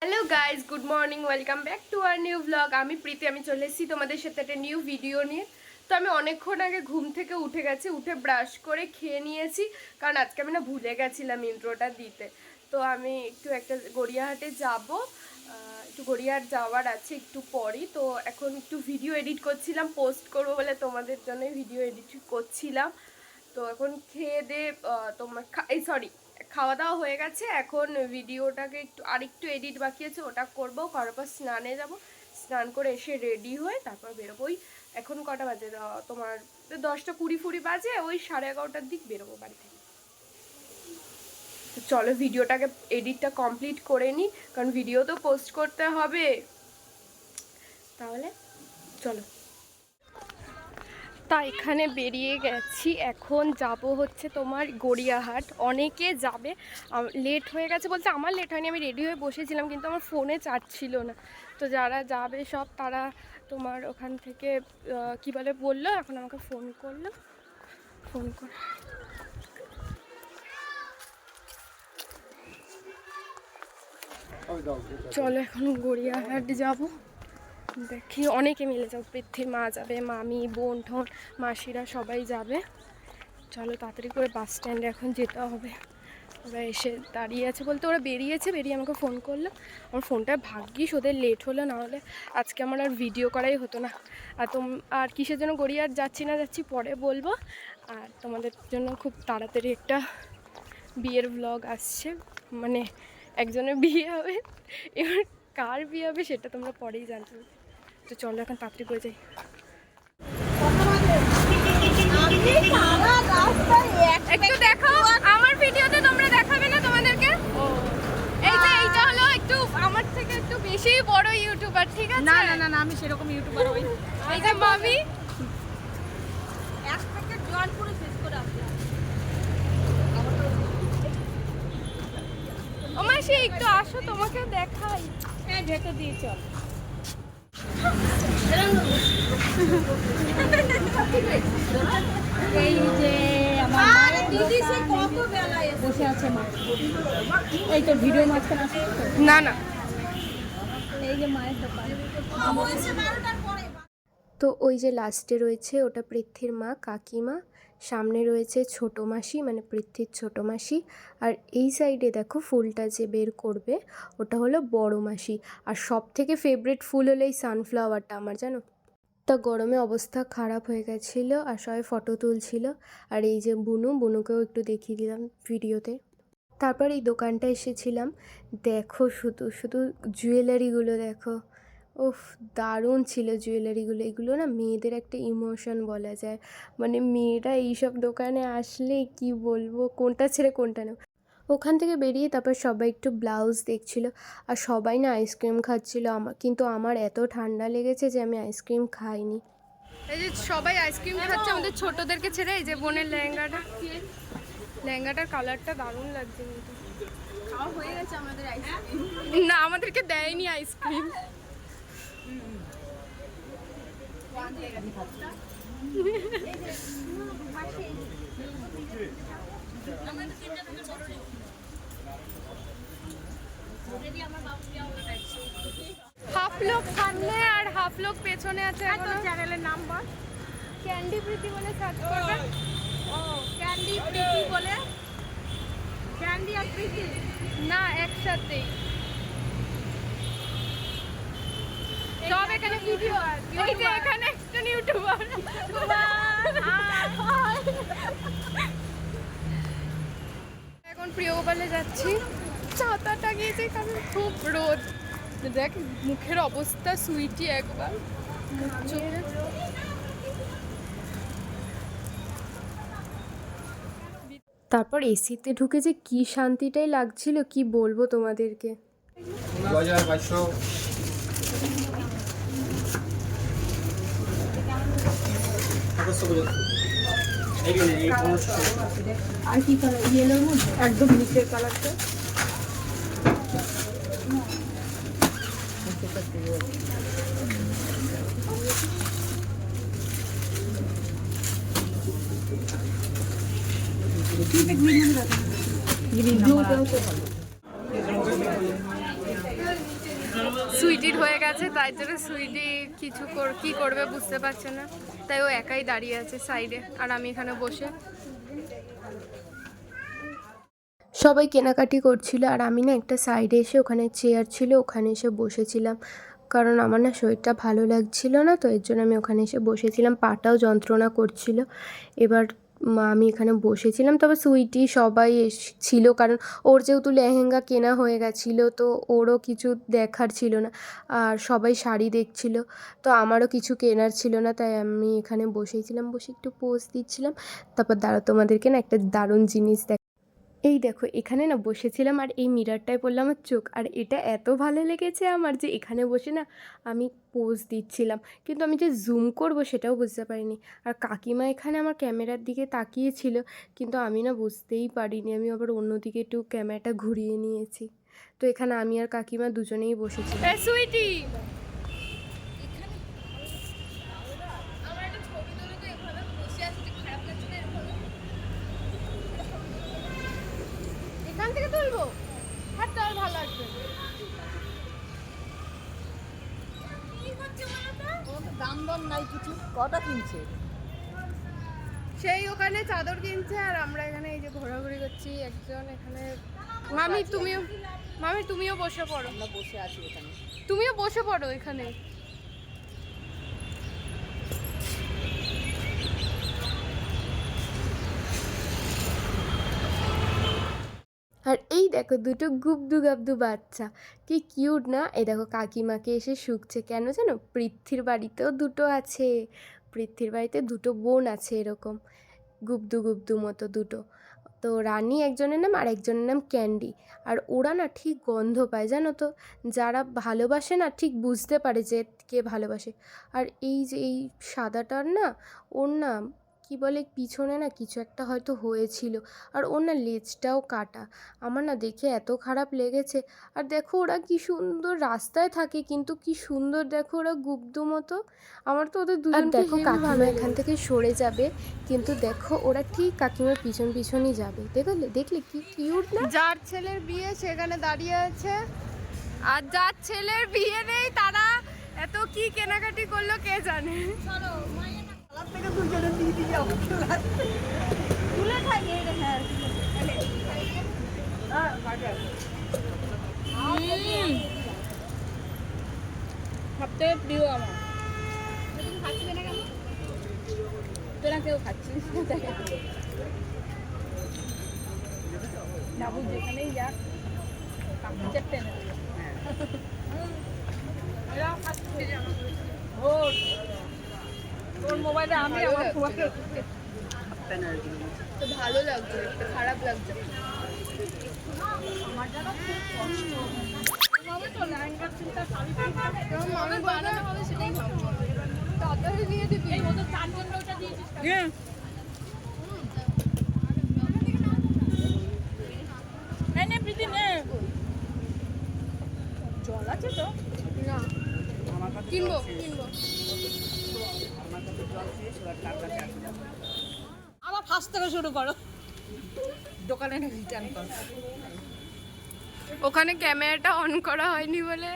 Hello guys, good morning, welcome back to our new blog. আমি প্রীতি, আমি চলে এসেছি তোমাদের সাথে একটা নিউ ভিডিও নিয়ে। তো আমি অনেকক্ষণ আগে ঘুম থেকে উঠে গেছি, উঠে ব্রাশ করে খেয়ে নিয়েছি, কারণ আজকে আমি না ভুলে গেছিলাম ইন্ট্রোটা দিতে। তো আমি একটু একটা গড়িয়াহাটে যাব, একটু গড়িয়াহাট যাওয়ার আছে একটু পরই। তো এখন একটু ভিডিও এডিট করছিলাম, পোস্ট করবো বলে তোমাদের জন্য ভিডিও এডিট করছিলাম। তো এখন খেয়ে দিয়ে তোমার খাওয়া দাওয়া হয়ে গেছে। এখন ভিডিওটাকে আরেকটু এডিট বাকি আছে, ওটা করবো। করার পর স্নানে যাব, স্নান করে এসে রেডি হয়ে তারপর বেরোবোই। এখন কটা বাজে তোমার 10:20 বাজে, ওই 11:30টার দিক বেরোবো বাড়ি থেকে। তো চলো ভিডিওটাকে এডিটটা কমপ্লিট করে নিই, কারণ ভিডিও তো পোস্ট করতে হবে। তাহলে চলো। তা এখানে বেরিয়ে গেছি, এখন যাব হচ্ছে তোমার গড়িয়াহাট। অনেকে যাবে, লেট হয়ে গেছে বলতে আমার লেট হয়নি, আমি রেডি হয়ে বসেছিলাম, কিন্তু আমার ফোনে চার্জ ছিল না। তো যারা যাবে সব তারা তোমার ওখান থেকে কী বলে বললো, এখন আমাকে ফোন করলো, ফোন করে চলো এখন গড়িয়াহাট যাব। দেখি অনেকে মিলে যাবো, পৃথ্বীর মা যাবে, মামি, বোন ঠোন, মাসিরা সবাই যাবে। চলো তাড়াতাড়ি করে বাস স্ট্যান্ডে এখন যেতে হবে। ওরা এসে দাঁড়িয়ে আছে বলতে ওরা বেরিয়েছে, বেরিয়ে আমাকে ফোন করলো। আমার ফোনটা ভাগ্যিস ওদের লেট হলো, না হলে আজকে আমার আর ভিডিও করাই হতো না। আর কিসের জন্য গড়িয়াহাট যাচ্ছি না যাচ্ছি পরে বলবো। আর তোমাদের জন্য খুব তাড়াতাড়ি একটা বিয়ের ব্লগ আসছে, মানে একজনের বিয়ে হবে, এবার কার বিয়ে হবে সেটা তোমরা পরেই জানতে পারবে। তো চলো এখন তাড়াতাড়ি করে যাই। একটু দেখো আমার ভিডিওতে, তোমরা দেখাবে না তোমাদেরকে? এই যে এইটা হলো একটু আমার থেকে একটু বেশি বড় ইউটিউবার, ঠিক আছে? না না না না, আমি সেরকম ইউটিউবার হই। এই যে মামি, এক প্যাকেট জল পুরো শেষ করে আসবে। ও মাসি একটু আসো, তোমাকে দেখাই। হ্যাঁ, ভেতর দিয়ে চল। এই যে আমার দিদি সে কত বেলায় বসে আছে মা। এই তো ভিডিও মাঝখানে আসছে তো? না না, এই যে মায়ের দোকান। তো ওই যে লাস্টে রয়েছে ওটা পৃথ্বীর মা, কাকিমা। সামনে রয়েছে ছোটো মাসি, মানে পৃথ্বীর ছোটো মাসি। আর এই সাইডে দেখো ফুলটা যে বের করবে ওটা হলো বড় মাসি। আর সব থেকে ফেভারিট ফুল হলো এই সানফ্লাওয়ারটা আমার, জানো। তা গরমে অবস্থা খারাপ হয়ে গেছিলো আর সবাই ফটো তুলছিল। আর এই যে বুনুকেও একটু দেখিয়ে দিলাম ভিডিওতে। তারপর এই দোকানটা এসেছিলাম, দেখো শুধু শুধু জুয়েলারিগুলো দেখো, উফ দারুণ ছিল জুয়েলারিগুলো। এগুলো না মেয়েদের একটা ইমোশন বলা যায়, মানে মেয়েরা এইসব দোকানে আসলে কি বলবো, কোনটা ছেড়ে কোনটা না। ওখান থেকে বেরিয়ে তারপর সবাই একটু ব্লাউজ দেখছিল, আর সবাই না আইসক্রিম খাচ্ছিল। কিন্তু আমার এত ঠান্ডা লেগেছে যে আমি আইসক্রিম খাইনি। এই যে সবাই আইসক্রিম খাচ্ছে আমাদের ছোটদেরকে ছেড়ে। এই যে বোনের লেহেঙ্গাটার কালারটা দারুণ লাগছে, কিন্তু খাওয়া হয়ে গেছে আমাদের আইসক্রিম। না আমাদেরকে দেয়নি আইসক্রিম। হাফ লোক সামনে আর হাফ লোক পেছনে আছে। এখন চ্যানেলের নাম বল। ক্যান্ডি প্রীতি বলে সার্চ করবেন। ও ক্যান্ডি প্রীতি বলে, ক্যান্ডি আর প্রীতি না একসাথেই সব এখানে ভিডিও। এই যে এখানে একটা ইউটিউবার। এখন প্রিয়গোপালে যাচ্ছি, ছাতাটা গিয়েছে কারণ খুব রোদ। দেখ মুখের অবস্থা, সুইটি একবার তারপর এসিতে ঢুকে যে কি শান্তিটাই লাগছিল, কি বলবো তোমাদেরকে। আর কি কালার? ইয়েলোর মধ্যে একদম নিচের কালারটা। গ্রিন সুইটির হয়ে গেছে, তাই জন্য সুইটি কি করবে বুঝতে পারছে না, তাই ও একাই দাঁড়িয়ে আছে সাইডে, আর আমি এখানে বসে। সবাই কেনাকাটি করছিল আর আমি না একটা সাইডে এসে, ওখানে চেয়ার ছিল ওখানে এসে বসেছিলাম, কারণ আমার না শরীরটা ভালো লাগছিল না, তো এর জন্য আমি ওখানে এসে বসেছিলাম, পাটাও যন্ত্রণা করছিল। এবার আমি এখানে বসেছিলাম, তবে সুইটি সবাই ছিল, কারণ ওর যেহেতু লেহেঙ্গা কেনা হয়ে গেছিলো, তো ওরও কিছু দেখার ছিল না, আর সবাই শাড়ি দেখছিল, তো আমারও কিছু কেনার ছিল না, তাই আমি এখানে বসেছিলাম, বসে একটু পোজ দিচ্ছিলাম। তারপর তোমাদেরকে না একটা দারুণ জিনিস এই দেখো, এখানে না বসেছিলাম আর এই মিররটায় পড়লো আমার চোখ, আর এটা এত ভালো লেগেছে আমার যে এখানে বসে না আমি পোজ দিচ্ছিলাম, কিন্তু আমি যে জুম করব সেটাও বুঝতে পারিনি। আর কাকিমা এখানে আমার ক্যামেরার দিকে তাকিয়েছিল, কিন্তু আমি না বুঝতেই পারিনি, আমি আবার অন্যদিকে একটু ক্যামেরাটা ঘুরিয়ে নিয়েছি। তো এখানে আমি আর কাকিমা দুজনেই বসেছিলাম। সুইটি এখান থেকে তুলবো, হ্যাঁ তার ভালো লাগবে। দাম দর নাই কিছু, কটা কিনছে? সেই ওখানে চাদর কিনছে আর আমরা এখানে এই যে ঘোরাঘুরি করছি। একজন এখানে মামি তুমিও বসে পড়ো। আমরা বসে আছি এখানে, তুমিও বসে পড়ো এখানে। আর এই দেখো দুটো গুবদু গাবদু বাচ্চা, কি কিউট না। এই দেখো কাকিমাকে এসে শুকছে, কেন জানো, পৃথ্বীর বাড়িতেও দুটো আছে, পৃথ্বীর বাড়িতে দুটো বোন আছে এরকম গুবদু গুবদু মতো দুটো। তো রানী একজনের নাম আর একজনের নাম ক্যান্ডি। আর ওরা না ঠিক গন্ধ পায় জানো তো, যারা ভালোবাসে না ঠিক বুঝতে পারে যে কে ভালোবাসে। আর এই যে এই সাদাটার না, ওর না কী বলে, পিছনে না কিছু একটা হয়তো হয়েছিল, আর ওর না লেজটাও কাটা। আমার না দেখে এত খারাপ লেগেছে। আর দেখো ওরা কি সুন্দর রাস্তায় থাকে, কিন্তু কি সুন্দর দেখো ওরা গুবদু মতো। আমার তো ওদের দুজনকে দেখো, কাকিমা এখান থেকে সরে যাবে, কিন্তু দেখো ওরা ঠিক কাকিমার পিছন পিছনই যাবে। দেখলে কি কিউট না। যার ছেলের বিয়ে সেখানে দাঁড়িয়ে আছে, আর যার ছেলের বিয়ে নেই তারা এত কি কেনাকাটি করলো কে জানে। সবথেকে প্রিয় আমার। তোরা কেউ খাচ্ছিস বাবু যেখানেই যাক কাপড় চারটে এনে দেবে। তোর মোবাইলে আমি আমার তোমাকে তো ভালো লাগছে, একটু খারাপ লাগছে। আমার যেন খুব কষ্ট হবে তো লেহেঙ্গার চিন্তা শাড়ি মামি বানানো হবে সেটাই ভাববো, তাড়াতাড়ি দিয়ে দিবি। এই ওদের চারজন ওটা দিয়েছিস নে প্রীতি নে। জল আছে তো না কিনবো। আবার ফার্স্ট থেকে শুরু করো, দোকানে রিটার্ন করো। ওখানে ক্যামেরাটা অন করা হয়নি বলে।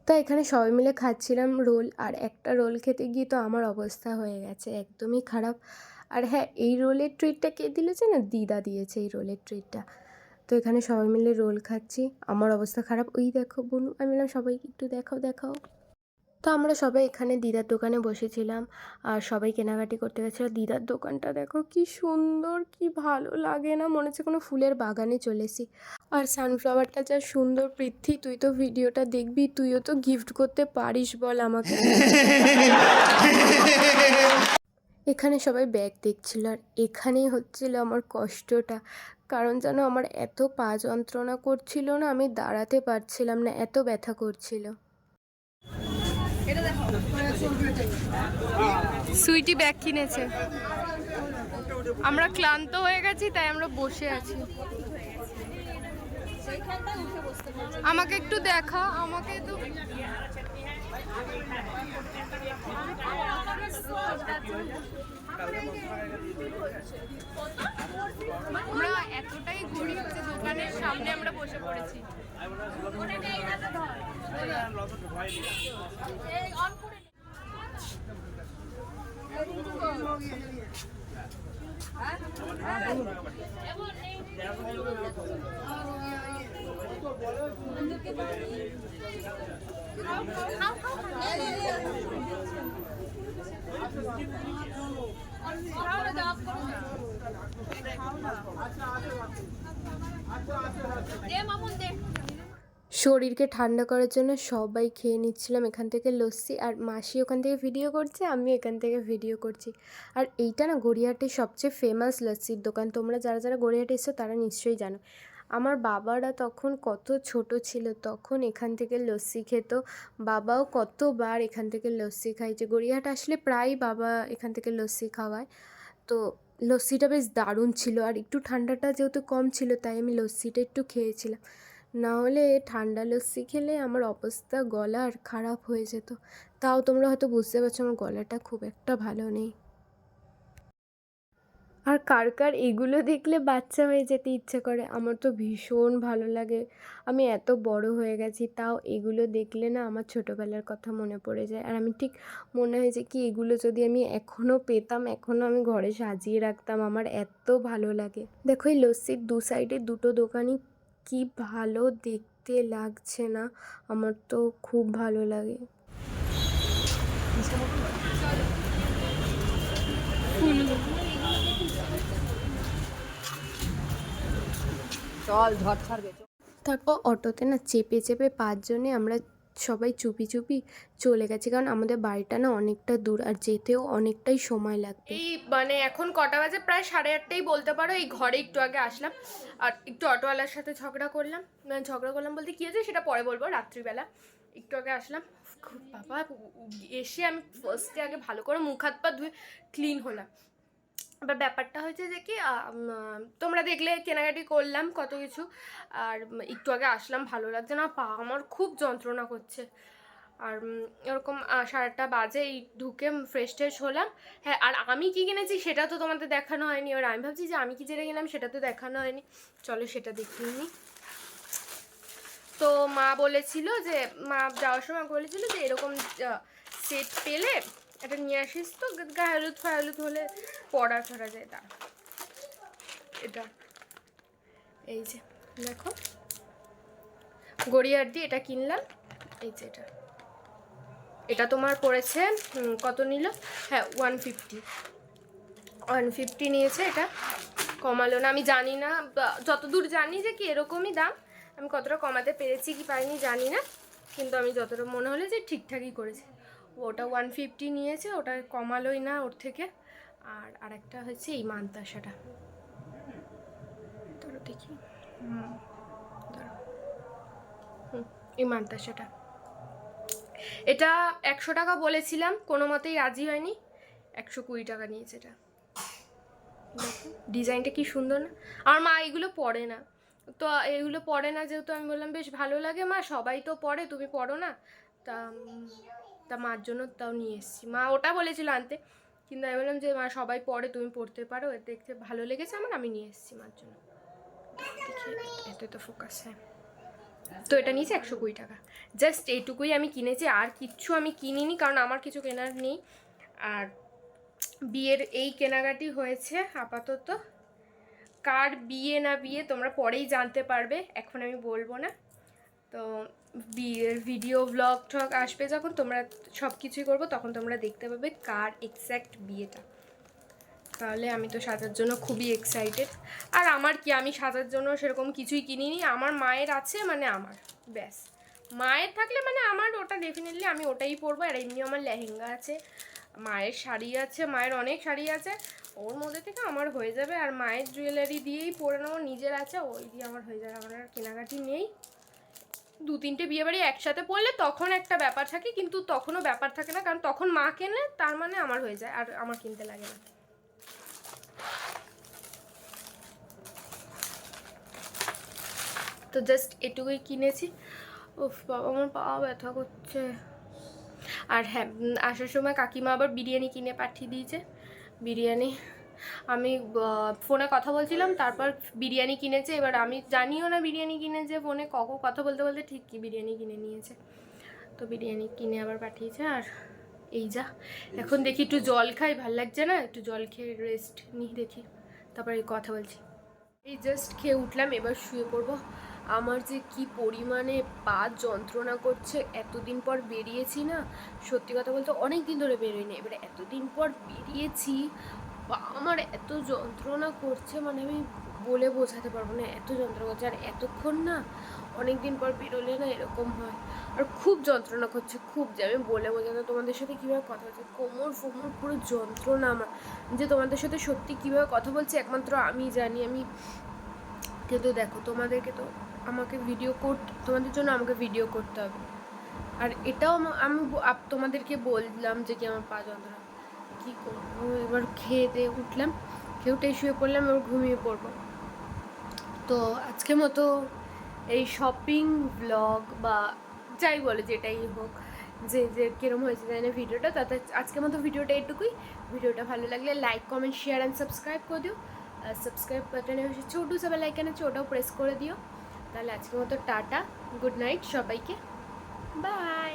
তো এখানে সবাই মিলে খাচ্ছিলাম রোল, আর একটা রোল খেতে গিয়ে তো আমার অবস্থা হয়ে গেছে একদমই খারাপ। আর হ্যাঁ, এই রোলের ট্রিটটা কে দিয়েছে না, দিদা দিয়েছে এই রোলের ট্রিটটা। তো এখানে সবাই মিলে রোল খাচ্ছি, আমার অবস্থা খারাপ। ওই দেখো বনু, আমি বললাম সবাইকে একটু দেখাও। তো আমরা সবাই এখানে দিদার দোকানে বসেছিলাম, আর সবাই কেনাকাটি করতে গেছিলো। দিদার দোকানটা দেখো কি সুন্দর, কি ভালো লাগে না, মনে হচ্ছে কোনো ফুলের বাগানে চলে এসেছি। আর সানফ্লাওয়ারটা যা সুন্দর। পৃথ্বী, তুই তো ভিডিওটা দেখবি, তুইও তো গিফট করতে পারিস, বল আমাকে। এখানে সবাই ব্যাগ দেখছিল, আর এখানেই হচ্ছিল আমার কষ্টটা, কারণ যেন আমার এত পা যন্ত্রণা করছিল না, আমি দাঁড়াতে পারছিলাম না, এত ব্যথা করছিল। সুইটি ব্যাগ কিনেছে, আমরা ক্লান্ত হয়ে গেছি তাই আমরা বসে আছি। আমাকে একটু দেখা, আমাকে তো আমরা এতটাই গরিব যে দোকানের সামনে আমরা বসে পড়েছি। শরীরকে ঠান্ডা করার জন্য সবাই খেয়ে নিচ্ছিলাম এখান থেকে লস্যি, আর মাসি ওখান থেকে ভিডিও করছে, আমি এখান থেকে ভিডিও করছি। আর এইটা না গড়িয়াহাটের সবচেয়ে ফেমাস লস্যির দোকান। তোমরা যারা যারা গড়িয়াহাটে এসছো তারা নিশ্চয়ই জানো। আমার বাবারা তখন কত ছোট ছিল, তখন এখান থেকে লস্যি খেত। বাবাও কতবার এখান থেকে লস্যি খাইছে। গড়িয়াহাট আসলে প্রায় বাবা এখান থেকে লস্যি খাওয়ায়। তো লস্যিটা বেশ দারুণ ছিল, আর একটু ঠান্ডাটা যেহেতু কম ছিল তাই আমি লস্যিটা একটু খেয়েছিলাম। না হলে ঠান্ডা লস্যি খেলে আমার অবস্থা গলার খারাপ হয়ে যেত। তাও তোমরা হয়তো বুঝতে পারছো আমার গলাটা খুব একটা ভালো নেই। আর কার কার এগুলো দেখলে বাচ্চা হয়ে যেতে ইচ্ছে করে? আমার তো ভীষণ ভালো লাগে। আমি এত বড় হয়ে গেছি তাও এগুলো দেখলে না আমার ছোটোবেলার কথা মনে পড়ে যায়। আর আমি ঠিক মনে হয় যে কি এগুলো যদি আমি এখনও পেতাম, এখনও আমি ঘরে সাজিয়ে রাখতাম, আমার এত ভালো লাগে। দেখো এই লস্যির দু সাইডে দুটো দোকানই কি ভালো দেখতে লাগছে না? আমার তো খুব ভালো লাগে। চল ঝড় ছাড়বে। তারপর অটোতে না চেপে চেপে 5 জনে আমরা সবাই চুপি চুপি চলে গেছি, কারণ আমাদের বাড়িটা না অনেকটা দূর আর যেতেও অনেকটাই সময় লাগবে। এই মানে এখন কটা বাজে, প্রায় 8:30টাই বলতে পারো। এই ঘরে একটু আগে আসলাম আর একটু অটোওয়ালার সাথে ঝগড়া করলাম। ঝগড়া করলাম বলতে কী হয়েছে সেটা পরে বলবো, রাত্রিবেলা একটু আগে আসলাম। বাবা এসে আমি ফার্স্টে আগে ভালো করে মুখ হাত পা ধুয়ে ক্লিন হলাম। এবার ব্যাপারটা হয়েছে যে কি তোমরা দেখলে কেনাকাটি করলাম কত কিছু, আর একটু আগে আসলাম, ভালো লাগছে না, পা আমার খুব যন্ত্রণা করছে। আর এরকম 8:30 বাজে এই ঢুকে ফ্রেশ ট্রেশ হলাম। হ্যাঁ, আর আমি কি কিনেছি সেটা তো তোমাদের দেখানো হয়নি। আর আমি ভাবছি যে আমি কি যেটা কিনলাম সেটা তো দেখানো হয়নি, চলো সেটা দেখিয়ে নিই। তো মা বলেছিল যে, মা যাওয়ার সময় বলেছিল যে এরকম সেট পেলে এটা নিয়ে আসিস, তো গায়ে হলুদ ফায়ে হলুদ হলে পড়া ছড়া যায়। তা এটা এই যে দেখো গড়িয়াহাট দিয়ে এটা কিনলাম। এই যে এটা তোমার পড়েছে কত নিল? হ্যাঁ 150 নিয়েছে। এটা কমালো না, আমি জানি না, যতদূর জানি যে কি এরকমই দাম। আমি কতটা কমাতে পেরেছি কি পারিনি জানি না, কিন্তু আমি যতটা মনে হলো যে ঠিকঠাকই করেছে। ওটা 150 নিয়েছে, ওটা কমালোই না ওর থেকে। আর আরেকটা হচ্ছে এই মানতাসাটা, ধরো দেখি, ধরো এই মানতাসাটা, এটা 100 টাকা বলেছিলাম, কোনো মতেই রাজি হয়নি, 120 টাকা নিয়েছে। এটা ডিজাইনটা কি সুন্দর না? আমার মা এগুলো পরে না, তো এগুলো পরে না যেহেতু আমি বললাম বেশ ভালো লাগে মা, সবাই তো পরে, তুমি পড়ো না, তা মার জন্য তাও নিয়ে এসেছি। মা ওটা বলেছিল আনতে, কিন্তু আমি বললাম যে মা সবাই পড়ে, তুমি পড়তে পারো, দেখতে ভালো লেগেছে আমার, আমি নিয়ে এসেছি মার জন্য। এতে তো ফোকাস। হ্যাঁ, তো এটা নিয়েছে 120 টাকা। জাস্ট এইটুকুই আমি কিনেছি, আর কিচ্ছু আমি কিনিনি, কারণ আমার কিছু কেনার নেই। আর বিয়ের এই কেনাকাটি হয়েছে আপাতত। কার বিয়ে না বিয়ে তোমরা পরেই জানতে পারবে, এখন আমি বলবো না। তো বিয়ের ভিডিও ব্লগ টক আসবে যখন, তোমরা সব কিছুই করবো, তখন তোমরা দেখতে পাবে কার এক্স্যাক্ট বিয়েটা। তাহলে আমি তো সাজার জন্য খুবই এক্সাইটেড। আর আমার কি, আমি সাজার জন্য সেরকম কিছুই কিনিনি। আমার মায়ের আছে মানে আমার, ব্যাস, মায়ের থাকলে মানে আমার ওটা ডেফিনেটলি আমি ওটাই পরবো। আর এমনি আমার লেহেঙ্গা আছে, মায়ের শাড়ি আছে, মায়ের অনেক শাড়ি আছে, ওর মধ্যে থেকে আমার হয়ে যাবে। আর মায়ের জুয়েলারি দিয়েই পরে নেবো, নিজের আছে ওই দিয়ে আমার হয়ে যাবে। আমার আর কেনাকাটি নেই। 2-3টে বিয়েবাড়ি একসাথে পড়লে তখন একটা ব্যাপার থাকে, কিন্তু তখনও ব্যাপার থাকে না, কারণ তখন মা কেনে, তার মানে আমার হয়ে যায়, আর আমার কিনতে লাগে না। তো জাস্ট এটুকুই কিনেছি। উফ বাবা আমার পা ব্যথা করছে। আর হ্যাঁ, আসার সময় কাকিমা আবার বিরিয়ানি কিনে পাঠিয়ে দিয়েছে। বিরিয়ানি আমি ফোনে কথা বলছিলাম, তারপর বিরিয়ানি কিনেছে। এবার আমি জানিও না বিরিয়ানি কিনেছে, ফোনে কখন কথা বলতে বলতে ঠিক কি বিরিয়ানি কিনে নিয়েছে। তো বিরিয়ানি কিনে আবার পাঠিয়েছে। আর এই যা এখন দেখি একটু জল খাই, ভাল লাগছে না, একটু জল খেয়ে রেস্ট নিই, দেখি তারপরে কথা বলছি। এই জাস্ট খেয়ে উঠলাম, এবার শুয়ে পড়বো। আমার যে কি পরিমাণে পা যন্ত্রণা করছে, এতদিন পর বেরিয়েছি না, সত্যি কথা বলতে অনেক দিন ধরে বেরোয়নি, এবারে এতদিন পর বেরিয়েছি, পা আমার এত যন্ত্রণা করছে, মানে আমি বলে বোঝাতে পারবো না, এত যন্ত্রণা করছে। আর এতক্ষণ না, অনেক দিন পর বেরোলে না এরকম হয়। আর খুব যন্ত্রণা করছে, খুব, যে আমি বলে বোঝাতে, তোমাদের সাথে কীভাবে কথা বলছি, কোমর ফোমর পুরো যন্ত্রণা আমার, যে তোমাদের সাথে সত্যি কীভাবে কথা বলছি একমাত্র আমি জানি। আমি কিন্তু দেখো, তোমাদেরকে তো আমাকে তোমাদের জন্য আমাকে ভিডিও করতে হবে। আর এটাও আমি তোমাদেরকে বললাম যে কি আমার পা যন্ত্রণা, কী করবো। এবার খেয়ে দিয়ে উঠলাম, খেয়ে উঠে শুয়ে পড়লাম, এবার ঘুমিয়ে পড়বো। তো আজকের মতো এই শপিং ব্লগ বা যাই বলে, যেটাই হোক, যে কীরকম হয়েছে জানি না ভিডিওটা, তাতে আজকের মতো ভিডিওটা এটুকুই। ভিডিওটা ভালো লাগলে like, comment, share and subscribe করে দিও। আর সাবস্ক্রাইব বাটনে বসে ছোটো সবাই লাইকান আছে, ওটাও প্রেস করে দিও। তাহলে আজকের মতো টাটা, গুড নাইট সবাইকে, বাই।